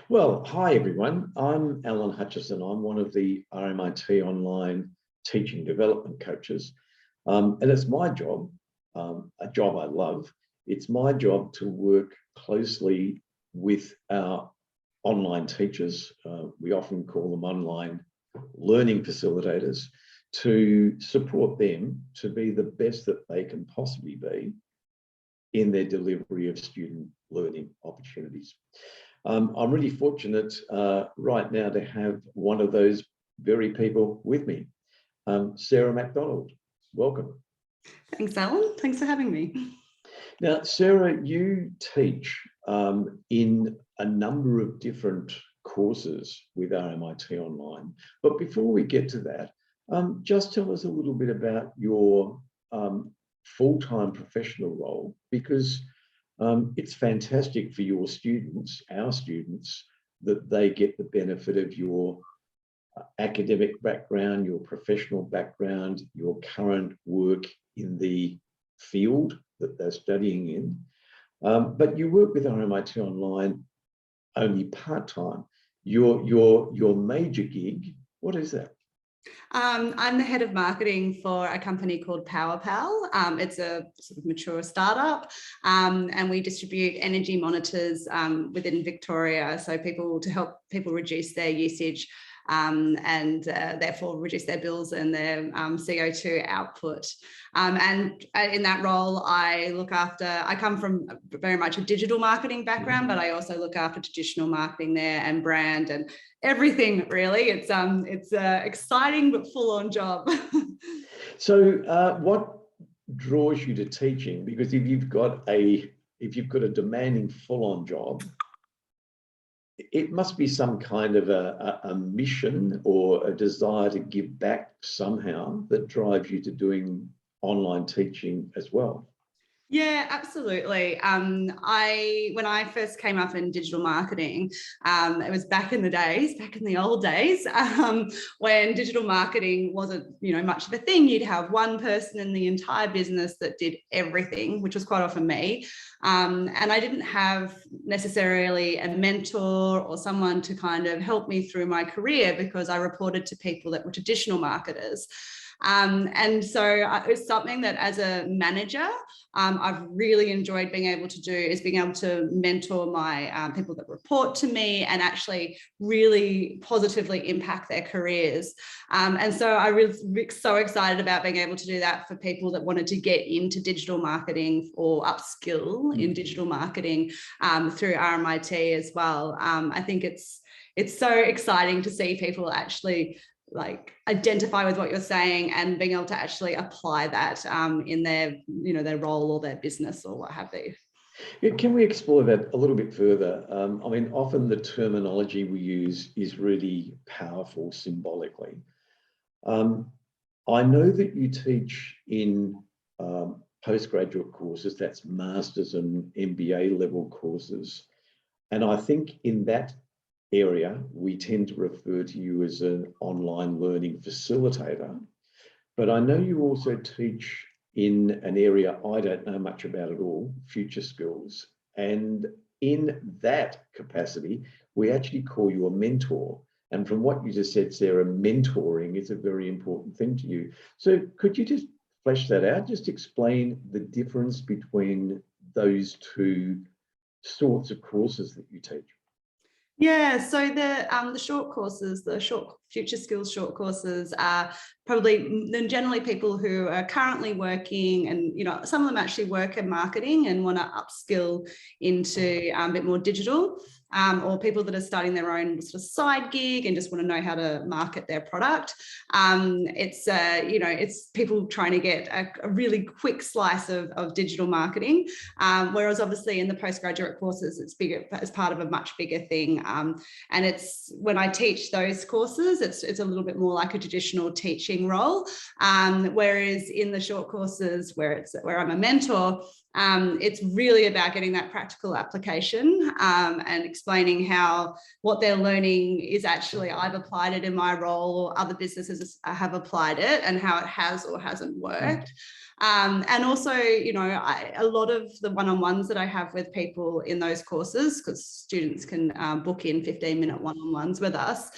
Well, hi everyone. I'm Alan Hutchison. I'm one of the RMIT Online Teaching Development Coaches. And it's my job, a job I love. It's my job to work closely with our online teachers. We often call them online learning facilitators, to support them to be the best that they can possibly be in their delivery of student learning opportunities. I'm really fortunate right now to have one of those very people with me, Sarah Macdonald. Welcome. Thanks, Alan. Thanks for having me. Now, Sarah, you teach in a number of different courses with RMIT Online. But before we get to that, just tell us a little bit about your full-time professional role, because it's fantastic for your students, our students, that they get the benefit of your academic background, your professional background, your current work in the field that they're studying in. But you work with RMIT Online only part-time. Your major gig, what is that? I'm the head of marketing for a company called PowerPal. It's a sort of mature startup, and we distribute energy monitors within Victoria, so to help people reduce their usage and therefore reduce their bills and their CO2 output. And in that role, I come from very much a digital marketing background, but I also look after traditional marketing there and brand and everything, really. It's exciting but full-on job. So what draws you to teaching? Because if you've got a demanding full-on job, it must be some kind of a mission or a desire to give back somehow that drives you to doing online teaching as well. Yeah, absolutely. When I first came up in digital marketing, it was back in the old days, when digital marketing wasn't, much of a thing. You'd have one person in the entire business that did everything, which was quite often me. And I didn't have necessarily a mentor or someone to kind of help me through my career, because I reported to people that were traditional marketers. And so it was something that as a manager, I've really enjoyed being able to do, is being able to mentor my people that report to me and actually really positively impact their careers. And so I was so excited about being able to do that for people that wanted to get into digital marketing or upskill in digital marketing through RMIT as well. I think it's so exciting to see people actually identify with what you're saying and being able to actually apply that in their, their role or their business or what have you. Yeah, can we explore that a little bit further? I mean, often the terminology we use is really powerful symbolically. I know that you teach in postgraduate courses, that's master's and MBA level courses. And I think in that area, we tend to refer to you as an online learning facilitator. But I know you also teach in an area I don't know much about at all, future skills. And in that capacity, we actually call you a mentor. And from what you just said, Sarah, mentoring is a very important thing to you. So could you just flesh that out? Just explain the difference between those two sorts of courses that you teach. Yeah, so the short courses, the short future skills short courses are probably generally people who are currently working, and some of them actually work in marketing and want to upskill into a bit more digital, or people that are starting their own sort of side gig and just want to know how to market their product. It's people trying to get a really quick slice of digital marketing, whereas obviously in the postgraduate courses it's bigger, as part of a much bigger thing. And it's when I teach those courses, it's a little bit more like a traditional teaching role, whereas in the short courses where I'm a mentor, it's really about getting that practical application and explaining how what they're learning is actually, I've applied it in my role or other businesses have applied it, and how it has or hasn't worked. And also, you know, a lot of the one-on-ones that I have with people in those courses, because students can book in 15-minute one-on-ones with us,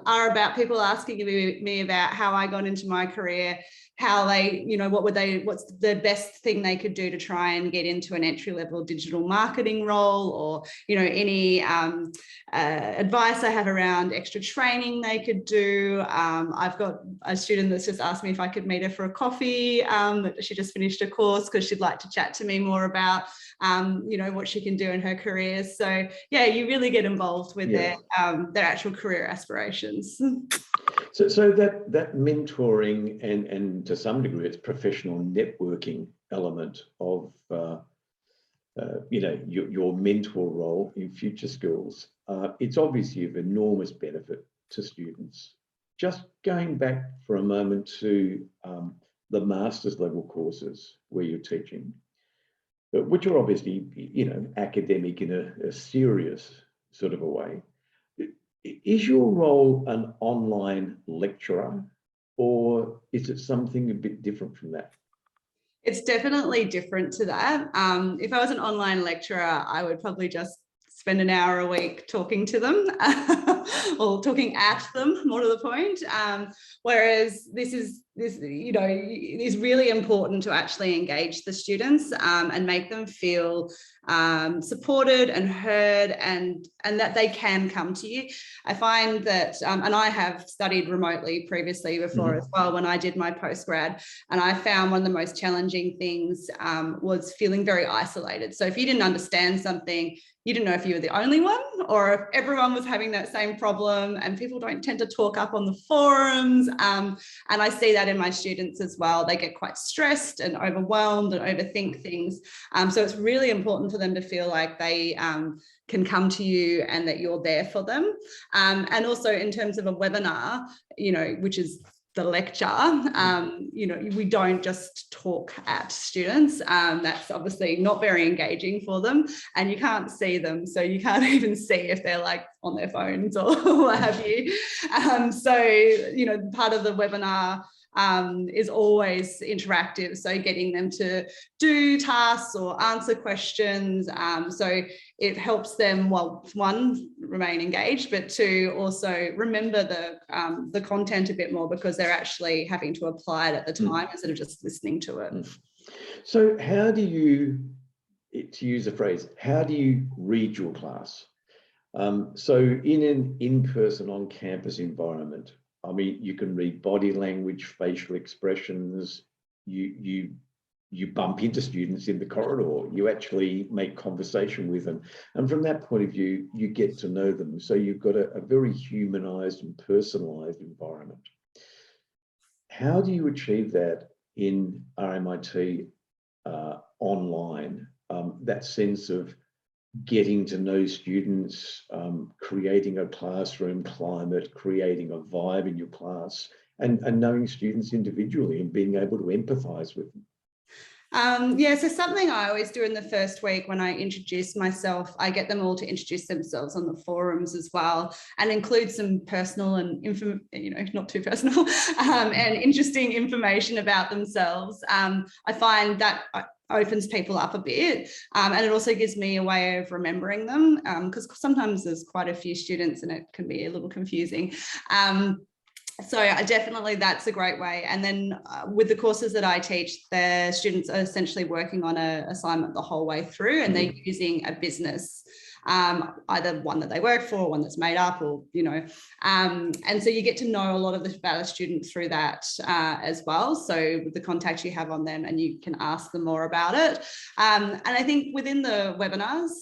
are about people asking me about how I got into my career, how they, you know, what's the best thing they could do to try and get into an entry-level digital marketing role, or, you know, any advice I have around extra training they could do. I've got a student that's just asked me if I could meet her for a coffee. She just finished a course because she'd like to chat to me more about, you know, what she can do in her career. So yeah, you really get involved with their actual career aspirations. So that mentoring and to some degree it's professional networking element of you know, your mentor role in future schools, it's obviously of enormous benefit to students. Just going back for a moment to the master's level courses where you're teaching, which are obviously, you know, academic in a serious sort of a way. Is your role an online lecturer, or is it something a bit different from that? It's definitely different to that. If I was an online lecturer, I would probably just spend an hour a week talking to them or talking at them, more to the point. Whereas this you know, is really important to actually engage the students and make them feel supported and heard, and that they can come to you. I find that, and I have studied remotely previously before as well when I did my postgrad, and I found one of the most challenging things was feeling very isolated. So if you didn't understand something, you didn't know if you were the only one or if everyone was having that same problem, and people don't tend to talk up on the forums. And I see that in my students as well. They get quite stressed and overwhelmed and overthink things. So it's really important for them to feel like they can come to you and that you're there for them. And also in terms of a webinar, you know, which is the lecture, you know, we don't just talk at students. That's obviously not very engaging for them, and you can't see them, so you can't even see if they're like on their phones or what have you. So, you know, part of the webinar is always interactive, so getting them to do tasks or answer questions, so it helps them, well, one, remain engaged, but two, also remember the content a bit more, because they're actually having to apply it at the time instead of just listening to it. So how do you, to use a phrase, how do you read your class? So in an in-person on-campus environment, I mean, you can read body language, facial expressions, you bump into students in the corridor, you actually make conversation with them. And from that point of view, you get to know them. So you've got a very humanized and personalized environment. How do you achieve that in RMIT online, that sense of getting to know students, creating a classroom climate, creating a vibe in your class, and knowing students individually and being able to empathize with them? Yeah, so something I always do in the first week when I introduce myself, I get them all to introduce themselves on the forums as well, and include some personal and, you know, not too personal, and interesting information about themselves. I find that opens people up a bit, and it also gives me a way of remembering them, because sometimes there's quite a few students and it can be a little confusing. So definitely that's a great way. And then with the courses that I teach, the students are essentially working on an assignment the whole way through, and they're using a business, either one that they work for or one that's made up, or, you know, and so you get to know a lot about a student through that as well. So with the contacts you have on them, and you can ask them more about it. And I think within the webinars,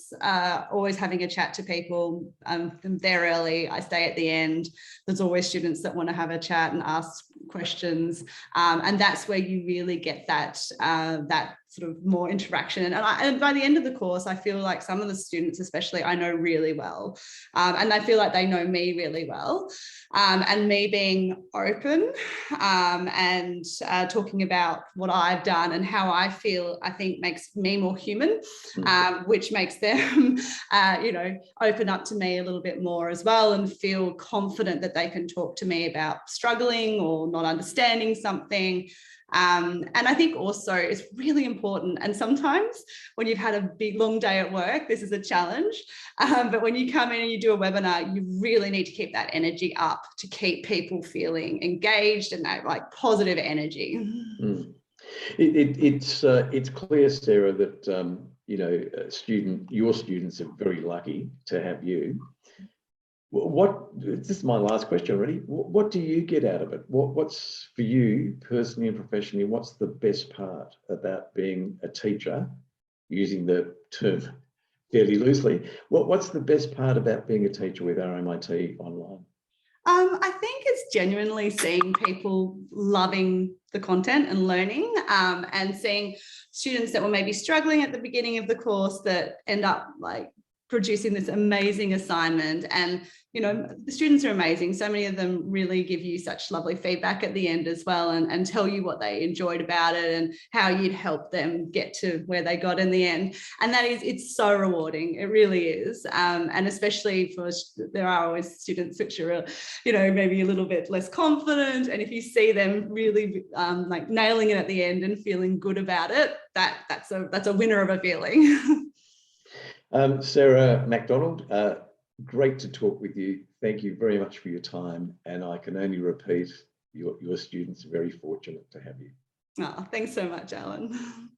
always having a chat to people, I'm there early, I stay at the end. There's always students that want to have a chat and ask questions, and that's where you really get that that sort of more interaction. And by the end of the course, I feel like some of the students especially I know really well, and I feel like they know me really well, and me being open and talking about what I've done and how I feel, I think makes me more human, which makes them you know, open up to me a little bit more as well, and feel confident that they can talk to me about struggling or not understanding something. And I think also it's really important. And sometimes when you've had a big long day at work, this is a challenge. But when you come in and you do a webinar, you really need to keep that energy up to keep people feeling engaged and that like positive energy. Mm. It's clear, Sarah, that you know, your students are very lucky to have you. This is my last question already. What do you get out of it? What's for you personally and professionally, what's the best part about being a teacher, using the term fairly loosely? What's the best part about being a teacher with RMIT Online? I think it's genuinely seeing people loving the content and learning, and seeing students that were maybe struggling at the beginning of the course that end up like producing this amazing assignment. And you know, the students are amazing. So many of them really give you such lovely feedback at the end as well, and tell you what they enjoyed about it and how you'd help them get to where they got in the end. And it's so rewarding. It really is. And especially there are always students which are, you know, maybe a little bit less confident. And if you see them really like nailing it at the end and feeling good about it, that's a winner of a feeling. Sarah Macdonald, great to talk with you. Thank you very much for your time. And I can only repeat, your students are very fortunate to have you. Oh, thanks so much, Alan.